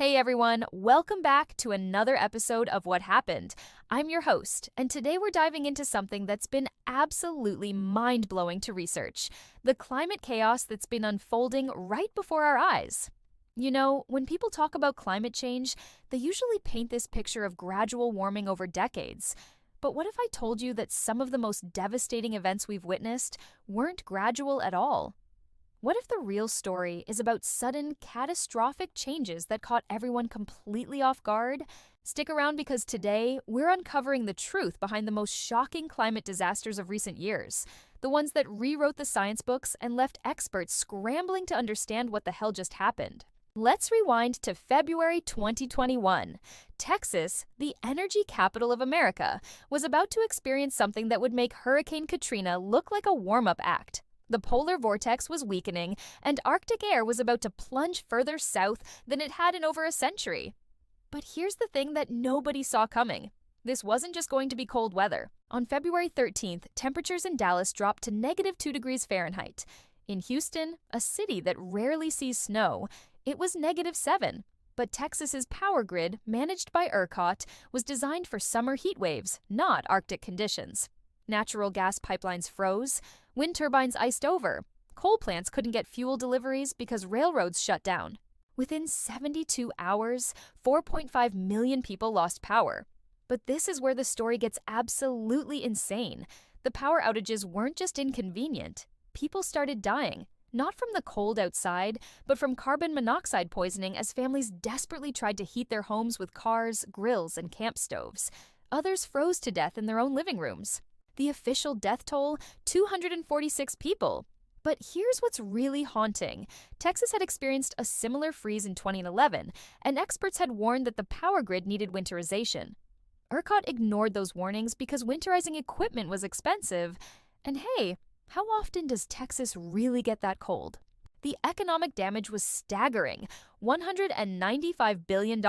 Hey everyone, welcome back to another episode of What Happened. I'm your host, and today we're diving into something that's been absolutely mind-blowing to research: the climate chaos that's been unfolding right before our eyes. You know, when people talk about climate change, they usually paint this picture of gradual warming over decades. But what if I told you that some of the most devastating events we've witnessed weren't gradual at all? What if the real story is about sudden, catastrophic changes that caught everyone completely off guard? Stick around because today we're uncovering the truth behind the most shocking climate disasters of recent years, the ones that rewrote the science books and left experts scrambling to understand what the hell just happened. Let's rewind to February 2021. Texas, the energy capital of America, was about to experience something that would make Hurricane Katrina look like a warm-up act. The polar vortex was weakening, and Arctic air was about to plunge further south than it had in over a century. But here's the thing that nobody saw coming. This wasn't just going to be cold weather. On February 13th, temperatures in Dallas dropped to -2 degrees Fahrenheit. In Houston, a city that rarely sees snow, it was -7. But Texas's power grid, managed by ERCOT, was designed for summer heat waves, not Arctic conditions. Natural gas pipelines froze, wind turbines iced over, coal plants couldn't get fuel deliveries because railroads shut down. Within 72 hours, 4.5 million people lost power. But this is where the story gets absolutely insane. The power outages weren't just inconvenient. People started dying, not from the cold outside, but from carbon monoxide poisoning as families desperately tried to heat their homes with cars, grills, and camp stoves. Others froze to death in their own living rooms. The official death toll, 246 people. But here's what's really haunting. Texas had experienced a similar freeze in 2011, and experts had warned that the power grid needed winterization. ERCOT ignored those warnings because winterizing equipment was expensive. And hey, how often does Texas really get that cold? The economic damage was staggering, $195 billion.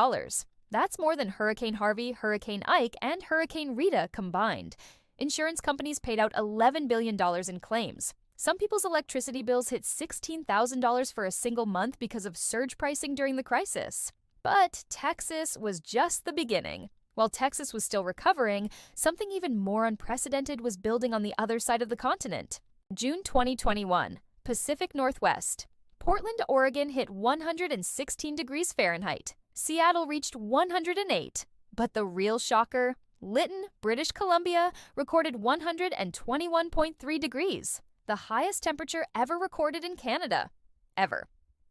That's more than Hurricane Harvey, Hurricane Ike, and Hurricane Rita combined. Insurance companies paid out $11 billion in claims. Some people's electricity bills hit $16,000 for a single month because of surge pricing during the crisis. But Texas was just the beginning. While Texas was still recovering, something even more unprecedented was building on the other side of the continent. June 2021, Pacific Northwest. Portland, Oregon hit 116 degrees Fahrenheit. Seattle reached 108. But the real shocker? Lytton, British Columbia, recorded 121.3 degrees, the highest temperature ever recorded in Canada. Ever.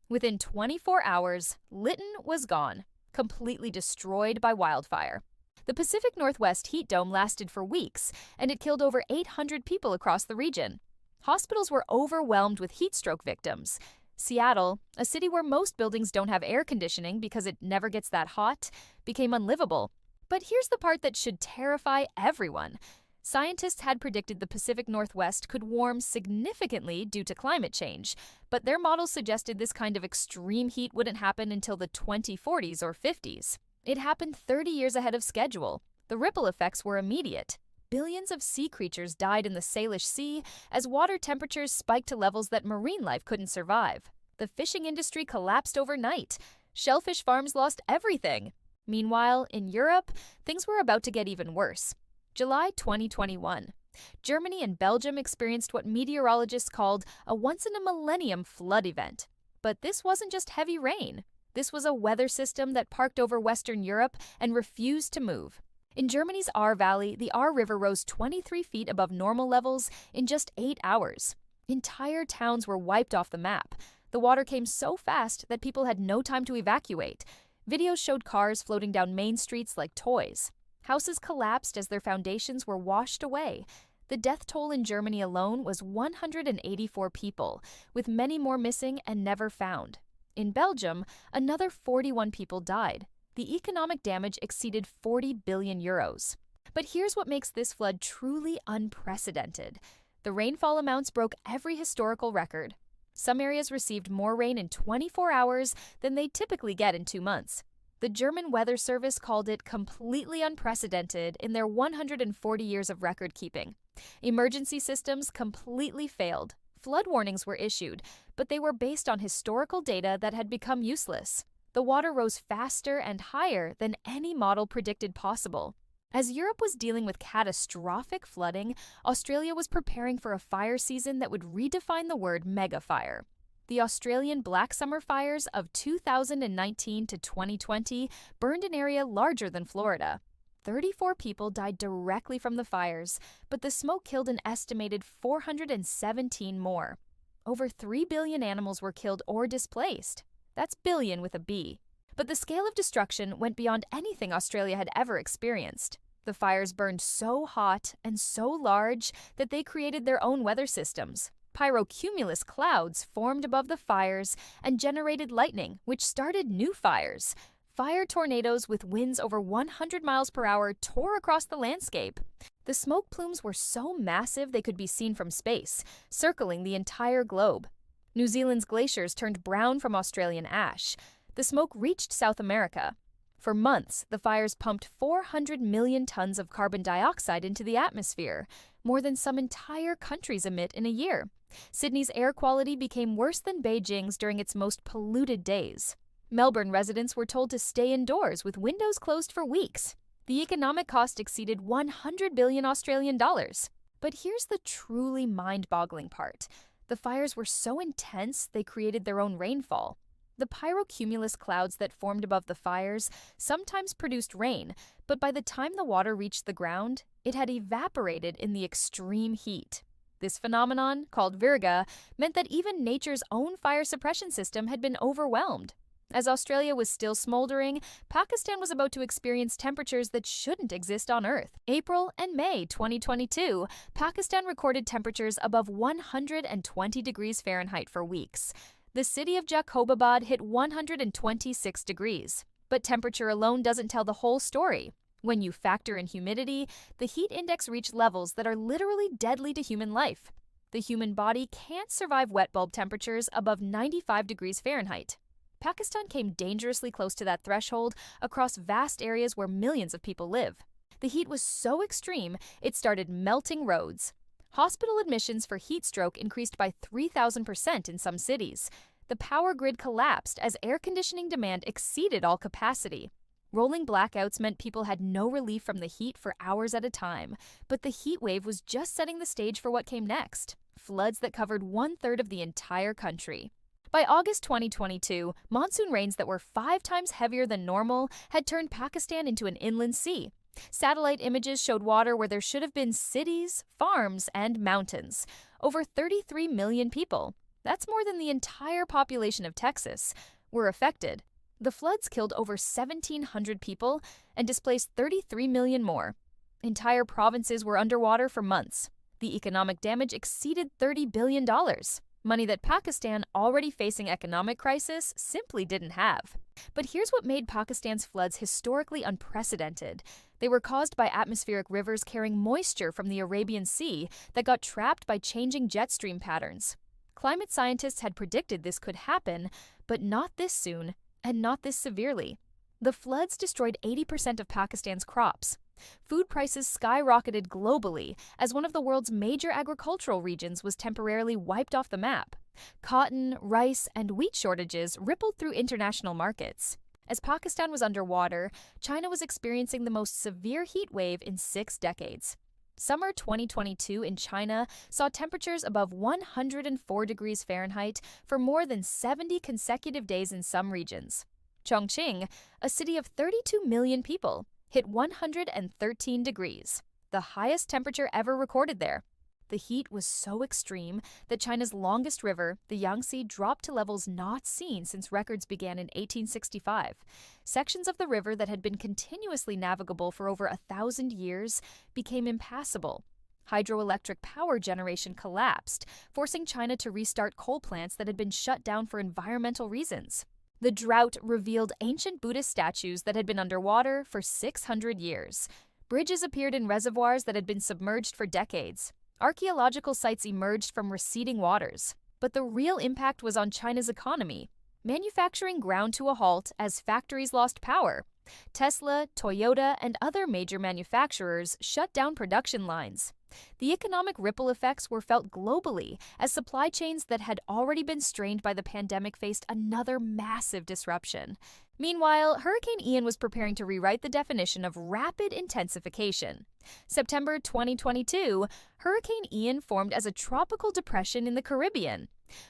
Within 24 hours, Lytton was gone, completely destroyed by wildfire. The Pacific Northwest heat dome lasted for weeks, and it killed over 800 people across the region. Hospitals were overwhelmed with heat stroke victims. Seattle, a city where most buildings don't have air conditioning because it never gets that hot, became unlivable. But here's the part that should terrify everyone. Scientists had predicted the Pacific Northwest could warm significantly due to climate change, but their models suggested this kind of extreme heat wouldn't happen until the 2040s or 50s. It happened 30 years ahead of schedule. The ripple effects were immediate. Billions of sea creatures died in the Salish Sea as water temperatures spiked to levels that marine life couldn't survive. The fishing industry collapsed overnight. Shellfish farms lost everything. Meanwhile, in Europe, things were about to get even worse. July 2021. Germany and Belgium experienced what meteorologists called a once-in-a-millennium flood event. But this wasn't just heavy rain. This was a weather system that parked over Western Europe and refused to move. In Germany's Ahr Valley, the Ahr River rose 23 feet above normal levels in just 8 hours. Entire towns were wiped off the map. The water came so fast that people had no time to evacuate. Videos showed cars floating down main streets like toys. Houses collapsed as their foundations were washed away. The death toll in Germany alone was 184 people, with many more missing and never found. In Belgium, another 41 people died. The economic damage exceeded 40 billion euros. But here's what makes this flood truly unprecedented. The rainfall amounts broke every historical record. Some areas received more rain in 24 hours than they typically get in 2 months. The German Weather Service called it completely unprecedented in their 140 years of record keeping. Emergency systems completely failed. Flood warnings were issued, but they were based on historical data that had become useless. The water rose faster and higher than any model predicted possible. As Europe was dealing with catastrophic flooding, Australia was preparing for a fire season that would redefine the word megafire. The Australian Black Summer fires of 2019 to 2020 burned an area larger than Florida. 34 people died directly from the fires, but the smoke killed an estimated 417 more. Over 3 billion animals were killed or displaced. That's billion with a B. But the scale of destruction went beyond anything Australia had ever experienced. The fires burned so hot and so large that they created their own weather systems. Pyrocumulus clouds formed above the fires and generated lightning, which started new fires. Fire tornadoes with winds over 100 miles per hour tore across the landscape. The smoke plumes were so massive they could be seen from space, circling the entire globe. New Zealand's glaciers turned brown from Australian ash. The smoke reached South America. For months, the fires pumped 400 million tons of carbon dioxide into the atmosphere, more than some entire countries emit in a year. Sydney's air quality became worse than Beijing's during its most polluted days. Melbourne residents were told to stay indoors with windows closed for weeks. The economic cost exceeded 100 billion Australian dollars. But here's the truly mind-boggling part. The fires were so intense they created their own rainfall. The pyrocumulus clouds that formed above the fires sometimes produced rain, but by the time the water reached the ground, it had evaporated in the extreme heat. This phenomenon, called virga, meant that even nature's own fire suppression system had been overwhelmed. As Australia was still smoldering, Pakistan was about to experience temperatures that shouldn't exist on Earth. April and May 2022, Pakistan recorded temperatures above 120 degrees Fahrenheit for weeks. The city of Jacobabad hit 126 degrees. But temperature alone doesn't tell the whole story. When you factor in humidity, the heat index reached levels that are literally deadly to human life. The human body can't survive wet bulb temperatures above 95 degrees Fahrenheit. Pakistan came dangerously close to that threshold across vast areas where millions of people live. The heat was so extreme, it started melting roads. Hospital admissions for heat stroke increased by 3,000% in some cities. The power grid collapsed as air conditioning demand exceeded all capacity. Rolling blackouts meant people had no relief from the heat for hours at a time, but the heat wave was just setting the stage for what came next: floods that covered 1/3 of the entire country. By August 2022, monsoon rains that were 5 times heavier than normal had turned Pakistan into an inland sea. Satellite images showed water where there should have been cities, farms, and mountains. Over 33 million people, that's more than the entire population of Texas, were affected. The floods killed over 1,700 people and displaced 33 million more. Entire provinces were underwater for months. The economic damage exceeded $30 billion. Money that Pakistan, already facing economic crisis, simply didn't have. But here's what made Pakistan's floods historically unprecedented. They were caused by atmospheric rivers carrying moisture from the Arabian Sea that got trapped by changing jet stream patterns. Climate scientists had predicted this could happen, but not this soon, and not this severely. The floods destroyed 80% of Pakistan's crops. Food prices skyrocketed globally as one of the world's major agricultural regions was temporarily wiped off the map. Cotton, rice, and wheat shortages rippled through international markets. As Pakistan was underwater, China was experiencing the most severe heat wave in 6 decades. Summer 2022 in China saw temperatures above 104 degrees Fahrenheit for more than 70 consecutive days in some regions. Chongqing, a city of 32 million people, hit 113 degrees, the highest temperature ever recorded there. The heat was so extreme that China's longest river, the Yangtze, dropped to levels not seen since records began in 1865. Sections of the river that had been continuously navigable for over 1,000 years became impassable. Hydroelectric power generation collapsed, forcing China to restart coal plants that had been shut down for environmental reasons. The drought revealed ancient Buddhist statues that had been underwater for 600 years. Bridges appeared in reservoirs that had been submerged for decades. Archaeological sites emerged from receding waters. But the real impact was on China's economy. Manufacturing ground to a halt as factories lost power. Tesla, Toyota, and other major manufacturers shut down production lines. The economic ripple effects were felt globally as supply chains that had already been strained by the pandemic faced another massive disruption. Meanwhile, Hurricane Ian was preparing to rewrite the definition of rapid intensification. September 2022, Hurricane Ian formed as a tropical depression in the Caribbean.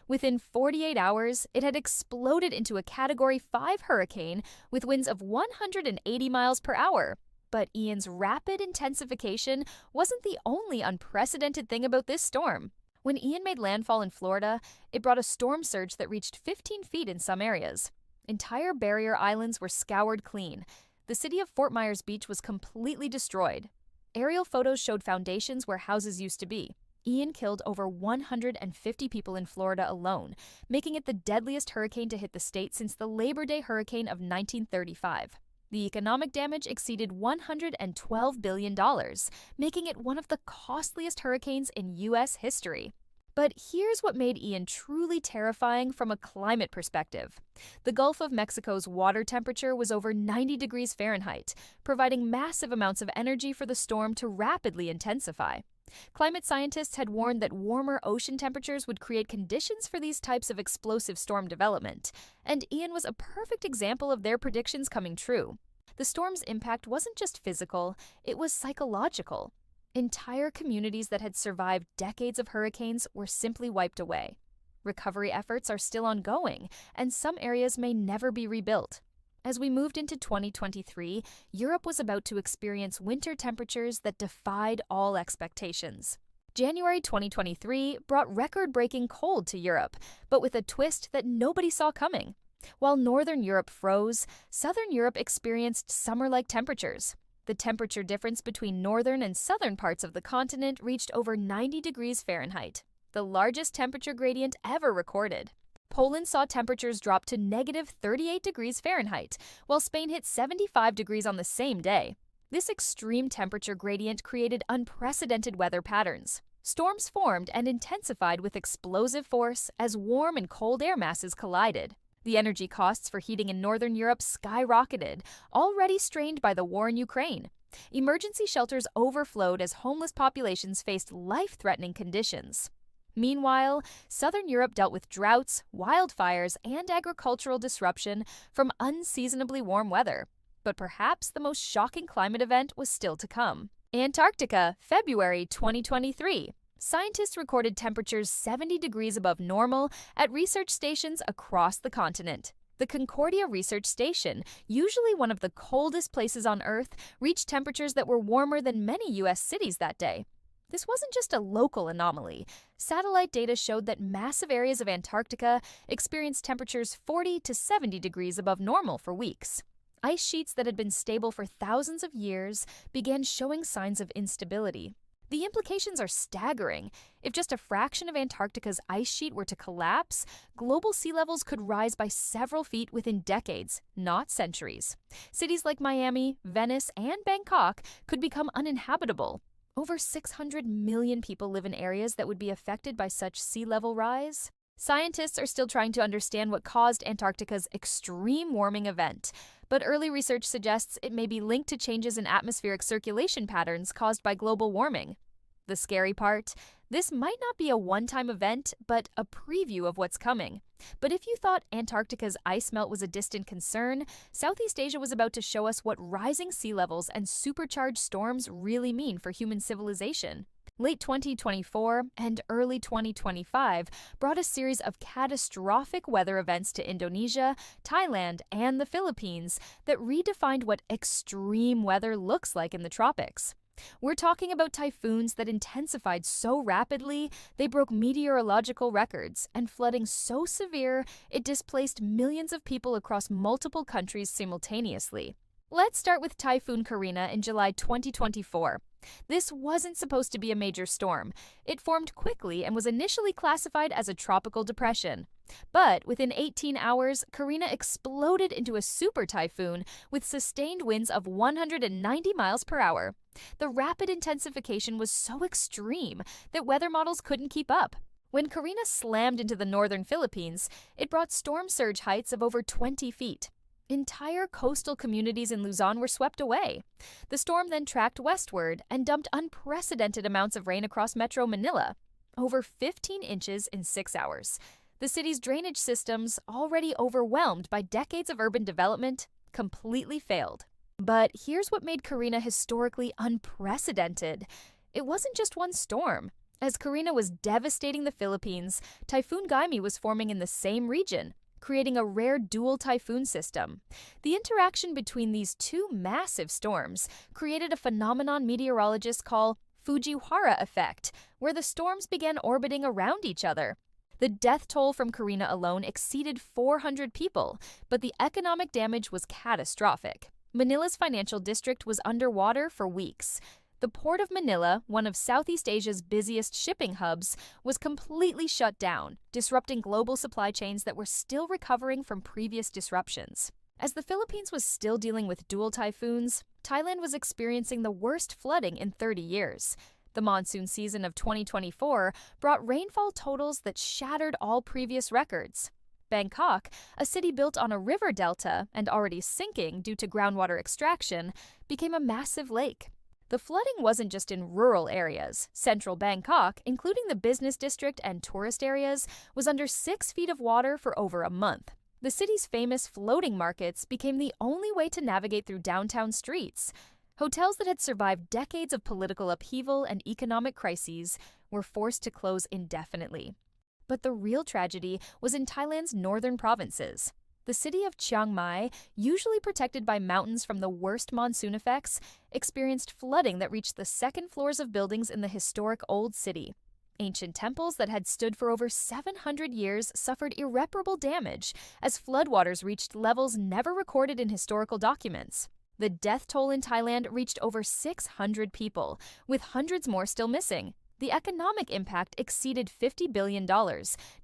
Within 48 hours, it had exploded into a Category 5 hurricane with winds of 180 miles per hour. But Ian's rapid intensification wasn't the only unprecedented thing about this storm. When Ian made landfall in Florida, it brought a storm surge that reached 15 feet in some areas. Entire barrier islands were scoured clean. The city of Fort Myers Beach was completely destroyed. Aerial photos showed foundations where houses used to be. Ian killed over 150 people in Florida alone, making it the deadliest hurricane to hit the state since the Labor Day hurricane of 1935. The economic damage exceeded $112 billion, making it one of the costliest hurricanes in U.S. history. But here's what made Ian truly terrifying from a climate perspective. The Gulf of Mexico's water temperature was over 90 degrees Fahrenheit, providing massive amounts of energy for the storm to rapidly intensify. Climate scientists had warned that warmer ocean temperatures would create conditions for these types of explosive storm development, and Ian was a perfect example of their predictions coming true. The storm's impact wasn't just physical, it was psychological. Entire communities that had survived decades of hurricanes were simply wiped away. Recovery efforts are still ongoing, and some areas may never be rebuilt. As we moved into 2023, Europe was about to experience winter temperatures that defied all expectations. January 2023 brought record-breaking cold to Europe, but with a twist that nobody saw coming. While northern Europe froze, southern Europe experienced summer-like temperatures. The temperature difference between northern and southern parts of the continent reached over 90 degrees Fahrenheit, the largest temperature gradient ever recorded. Poland saw temperatures drop to negative 38 degrees Fahrenheit, while Spain hit 75 degrees on the same day. This extreme temperature gradient created unprecedented weather patterns. Storms formed and intensified with explosive force as warm and cold air masses collided. The energy costs for heating in northern Europe skyrocketed, already strained by the war in Ukraine. Emergency shelters overflowed as homeless populations faced life-threatening conditions. Meanwhile, southern Europe dealt with droughts, wildfires, and agricultural disruption from unseasonably warm weather. But perhaps the most shocking climate event was still to come. Antarctica, February 2023. Scientists recorded temperatures 70 degrees above normal at research stations across the continent. The Concordia Research Station, usually one of the coldest places on Earth, reached temperatures that were warmer than many U.S. cities that day. This wasn't just a local anomaly. Satellite data showed that massive areas of Antarctica experienced temperatures 40 to 70 degrees above normal for weeks. Ice sheets that had been stable for thousands of years began showing signs of instability. The implications are staggering. If just a fraction of Antarctica's ice sheet were to collapse, global sea levels could rise by several feet within decades, not centuries. Cities like Miami, Venice, and Bangkok could become uninhabitable. Over 600 million people live in areas that would be affected by such sea level rise. Scientists are still trying to understand what caused Antarctica's extreme warming event, but early research suggests it may be linked to changes in atmospheric circulation patterns caused by global warming. The scary part? This might not be a one-time event, but a preview of what's coming. But if you thought Antarctica's ice melt was a distant concern, Southeast Asia was about to show us what rising sea levels and supercharged storms really mean for human civilization. Late 2024 and early 2025 brought a series of catastrophic weather events to Indonesia, Thailand, and the Philippines that redefined what extreme weather looks like in the tropics. We're talking about typhoons that intensified so rapidly they broke meteorological records, and flooding so severe it displaced millions of people across multiple countries simultaneously. Let's start with Typhoon Karina in July 2024. This wasn't supposed to be a major storm. It formed quickly and was initially classified as a tropical depression. But within 18 hours, Karina exploded into a super typhoon with sustained winds of 190 miles per hour. The rapid intensification was so extreme that weather models couldn't keep up. When Karina slammed into the northern Philippines, it brought storm surge heights of over 20 feet. Entire coastal communities in Luzon were swept away. The storm then tracked westward and dumped unprecedented amounts of rain across Metro Manila, over 15 inches in 6 hours. The city's drainage systems, already overwhelmed by decades of urban development, completely failed. But here's what made Karina historically unprecedented. It wasn't just one storm. As Karina was devastating the Philippines, Typhoon Gaimi was forming in the same region, creating a rare dual typhoon system. The interaction between these two massive storms created a phenomenon meteorologists call Fujiwara effect, where the storms began orbiting around each other. The death toll from Karina alone exceeded 400 people, but the economic damage was catastrophic. Manila's financial district was underwater for weeks. The port of Manila, one of Southeast Asia's busiest shipping hubs, was completely shut down, disrupting global supply chains that were still recovering from previous disruptions. As the Philippines was still dealing with dual typhoons, Thailand was experiencing the worst flooding in 30 years. The monsoon season of 2024 brought rainfall totals that shattered all previous records. Bangkok, a city built on a river delta and already sinking due to groundwater extraction, became a massive lake. The flooding wasn't just in rural areas. Central Bangkok, including the business district and tourist areas, was under 6 feet of water for over a month. The city's famous floating markets became the only way to navigate through downtown streets. Hotels that had survived decades of political upheaval and economic crises were forced to close indefinitely. But the real tragedy was in Thailand's northern provinces. The city of Chiang Mai, usually protected by mountains from the worst monsoon effects, experienced flooding that reached the second floors of buildings in the historic Old City. Ancient temples that had stood for over 700 years suffered irreparable damage as floodwaters reached levels never recorded in historical documents. The death toll in Thailand reached over 600 people, with hundreds more still missing. The economic impact exceeded $50 billion,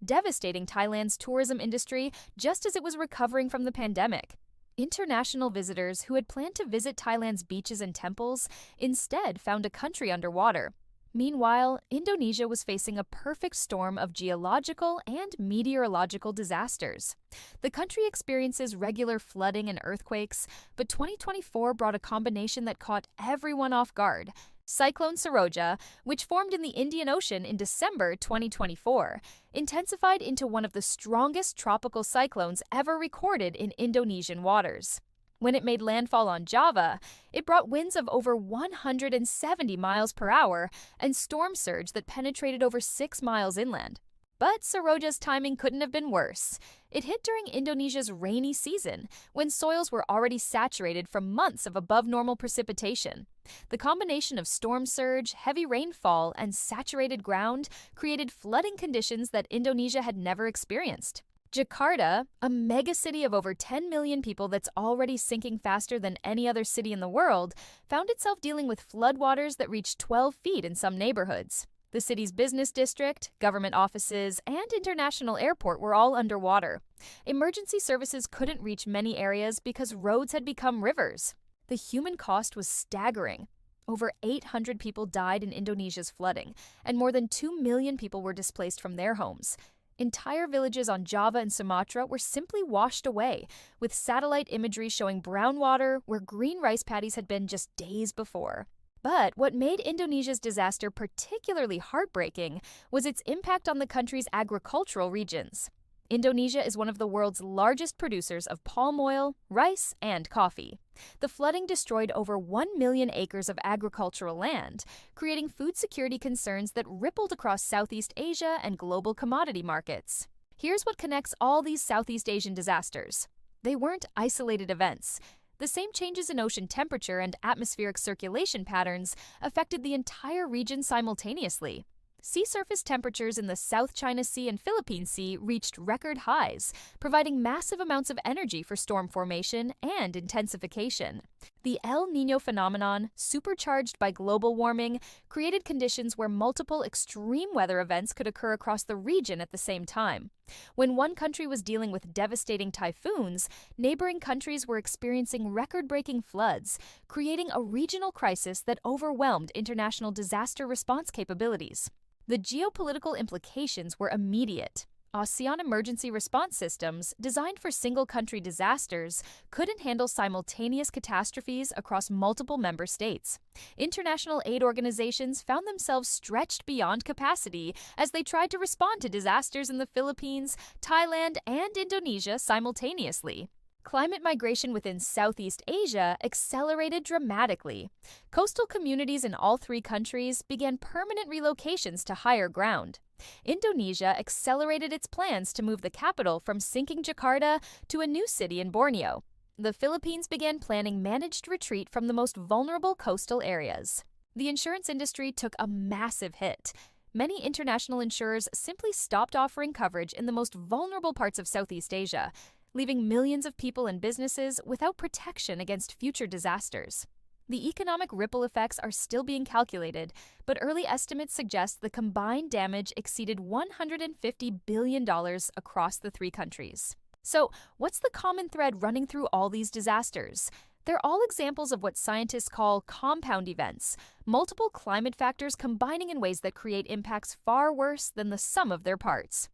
devastating Thailand's tourism industry just as it was recovering from the pandemic. International visitors who had planned to visit Thailand's beaches and temples instead found a country underwater. Meanwhile, Indonesia was facing a perfect storm of geological and meteorological disasters. The country experiences regular flooding and earthquakes, but 2024 brought a combination that caught everyone off guard. Cyclone Saroja, which formed in the Indian Ocean in December 2024, intensified into one of the strongest tropical cyclones ever recorded in Indonesian waters. When it made landfall on Java, it brought winds of over 170 miles per hour and storm surge that penetrated over 6 miles inland. But Saroja's timing couldn't have been worse. It hit during Indonesia's rainy season, when soils were already saturated from months of above-normal precipitation. The combination of storm surge, heavy rainfall, and saturated ground created flooding conditions that Indonesia had never experienced. Jakarta, a megacity of over 10 million people that's already sinking faster than any other city in the world, found itself dealing with floodwaters that reached 12 feet in some neighborhoods. The city's business district, government offices, and international airport were all underwater. Emergency services couldn't reach many areas because roads had become rivers. The human cost was staggering. Over 800 people died in Indonesia's flooding, and more than 2 million people were displaced from their homes. Entire villages on Java and Sumatra were simply washed away, with satellite imagery showing brown water where green rice paddies had been just days before. But what made Indonesia's disaster particularly heartbreaking was its impact on the country's agricultural regions. Indonesia is one of the world's largest producers of palm oil, rice, and coffee. The flooding destroyed over 1 million acres of agricultural land, creating food security concerns that rippled across Southeast Asia and global commodity markets. Here's what connects all these Southeast Asian disasters. They weren't isolated events. The same changes in ocean temperature and atmospheric circulation patterns affected the entire region simultaneously. Sea surface temperatures in the South China Sea and Philippine Sea reached record highs, providing massive amounts of energy for storm formation and intensification. The El Niño phenomenon, supercharged by global warming, created conditions where multiple extreme weather events could occur across the region at the same time. When one country was dealing with devastating typhoons, neighboring countries were experiencing record-breaking floods, creating a regional crisis that overwhelmed international disaster response capabilities. The geopolitical implications were immediate. ASEAN emergency response systems, designed for single-country disasters, couldn't handle simultaneous catastrophes across multiple member states. International aid organizations found themselves stretched beyond capacity as they tried to respond to disasters in the Philippines, Thailand, and Indonesia simultaneously. Climate migration within Southeast Asia accelerated dramatically. Coastal communities in all three countries began permanent relocations to higher ground. Indonesia accelerated its plans to move the capital from sinking Jakarta to a new city in Borneo. The Philippines began planning managed retreat from the most vulnerable coastal areas. The insurance industry took a massive hit. Many international insurers simply stopped offering coverage in the most vulnerable parts of Southeast Asia, leaving millions of people and businesses without protection against future disasters. The economic ripple effects are still being calculated, but early estimates suggest the combined damage exceeded $150 billion across the three countries. So, what's the common thread running through all these disasters? They're all examples of what scientists call compound events, multiple climate factors combining in ways that create impacts far worse than the sum of their parts.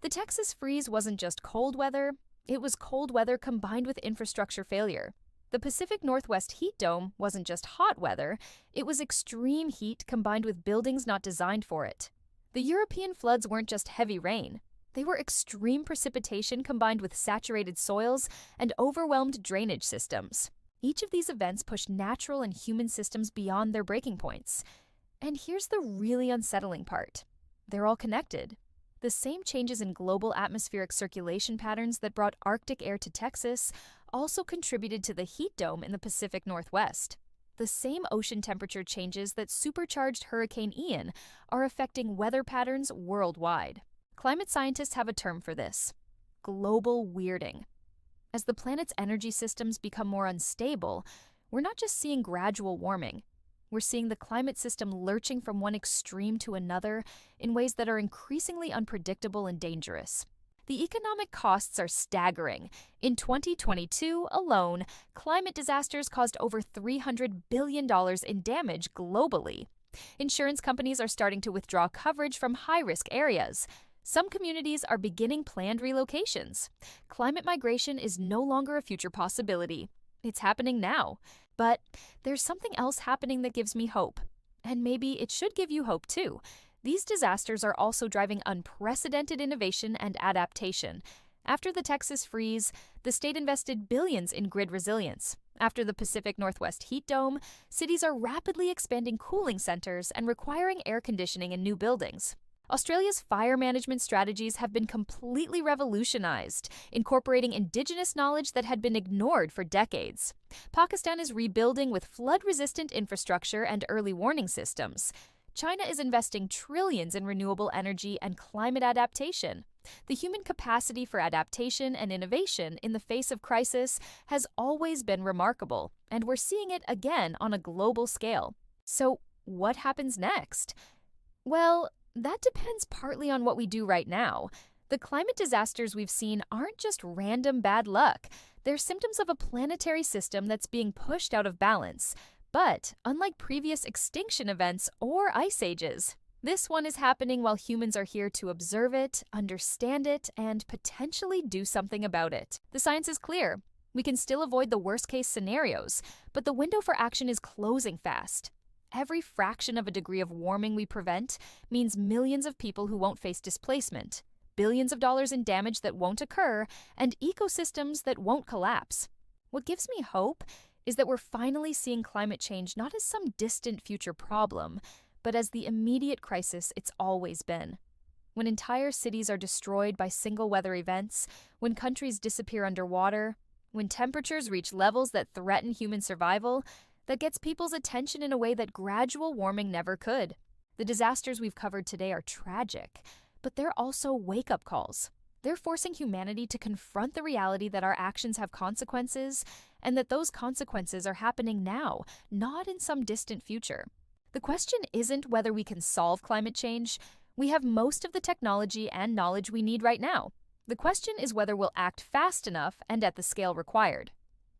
The Texas freeze wasn't just cold weather, it was cold weather combined with infrastructure failure. The Pacific Northwest heat dome wasn't just hot weather, it was extreme heat combined with buildings not designed for it. The European floods weren't just heavy rain. They were extreme precipitation combined with saturated soils and overwhelmed drainage systems. Each of these events pushed natural and human systems beyond their breaking points. And here's the really unsettling part. They're all connected. The same changes in global atmospheric circulation patterns that brought Arctic air to Texas also contributed to the heat dome in the Pacific Northwest. The same ocean temperature changes that supercharged Hurricane Ian are affecting weather patterns worldwide. Climate scientists have a term for this: global weirding. As the planet's energy systems become more unstable, we're not just seeing gradual warming. We're seeing the climate system lurching from one extreme to another in ways that are increasingly unpredictable and dangerous. The economic costs are staggering. In 2022 alone, climate disasters caused over $300 billion in damage globally. Insurance companies are starting to withdraw coverage from high-risk areas. Some communities are beginning planned relocations. Climate migration is no longer a future possibility. It's happening now. But there's something else happening that gives me hope. And maybe it should give you hope too. These disasters are also driving unprecedented innovation and adaptation. After the Texas freeze, the state invested billions in grid resilience. After the Pacific Northwest heat dome, cities are rapidly expanding cooling centers and requiring air conditioning in new buildings. Australia's fire management strategies have been completely revolutionized, incorporating indigenous knowledge that had been ignored for decades. Pakistan is rebuilding with flood-resistant infrastructure and early warning systems. China is investing trillions in renewable energy and climate adaptation. The human capacity for adaptation and innovation in the face of crisis has always been remarkable, and we're seeing it again on a global scale. So, what happens next? Well, that depends partly on what we do right now. The climate disasters we've seen aren't just random bad luck. They're symptoms of a planetary system that's being pushed out of balance. But, unlike previous extinction events or ice ages, this one is happening while humans are here to observe it, understand it, and potentially do something about it. The science is clear. We can still avoid the worst-case scenarios, but the window for action is closing fast. Every fraction of a degree of warming we prevent means millions of people who won't face displacement, billions of dollars in damage that won't occur, and ecosystems that won't collapse. What gives me hope is that we're finally seeing climate change not as some distant future problem, but as the immediate crisis it's always been. When entire cities are destroyed by single weather events, when countries disappear underwater, when temperatures reach levels that threaten human survival, that gets people's attention in a way that gradual warming never could. The disasters we've covered today are tragic, but they're also wake-up calls. They're forcing humanity to confront the reality that our actions have consequences, and that those consequences are happening now, not in some distant future. The question isn't whether we can solve climate change. We have most of the technology and knowledge we need right now. The question is whether we'll act fast enough and at the scale required.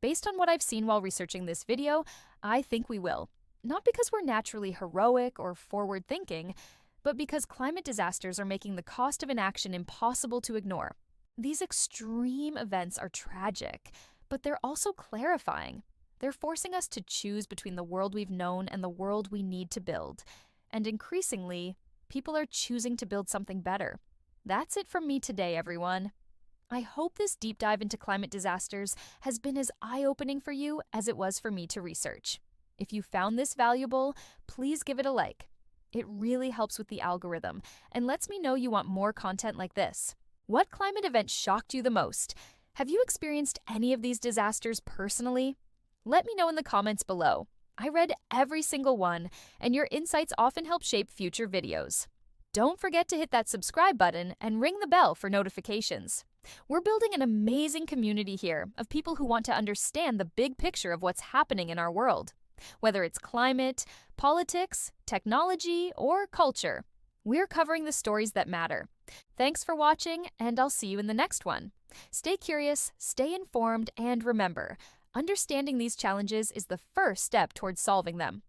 Based on what I've seen while researching this video, I think we will. Not because we're naturally heroic or forward-thinking, but but because climate disasters are making the cost of inaction impossible to ignore. These extreme events are tragic, but they're also clarifying. They're forcing us to choose between the world we've known and the world we need to build. And increasingly, people are choosing to build something better. That's it from me today, everyone. I hope this deep dive into climate disasters has been as eye-opening for you as it was for me to research. If you found this valuable, please give it a like. It really helps with the algorithm and lets me know you want more content like this. What climate event shocked you the most? Have you experienced any of these disasters personally? Let me know in the comments below. I read every single one, and your insights often help shape future videos. Don't forget to hit that subscribe button and ring the bell for notifications. We're building an amazing community here of people who want to understand the big picture of what's happening in our world. Whether it's climate, politics, technology, or culture, we're covering the stories that matter. Thanks for watching, and I'll see you in the next one. Stay curious, stay informed, and remember, understanding these challenges is the first step towards solving them.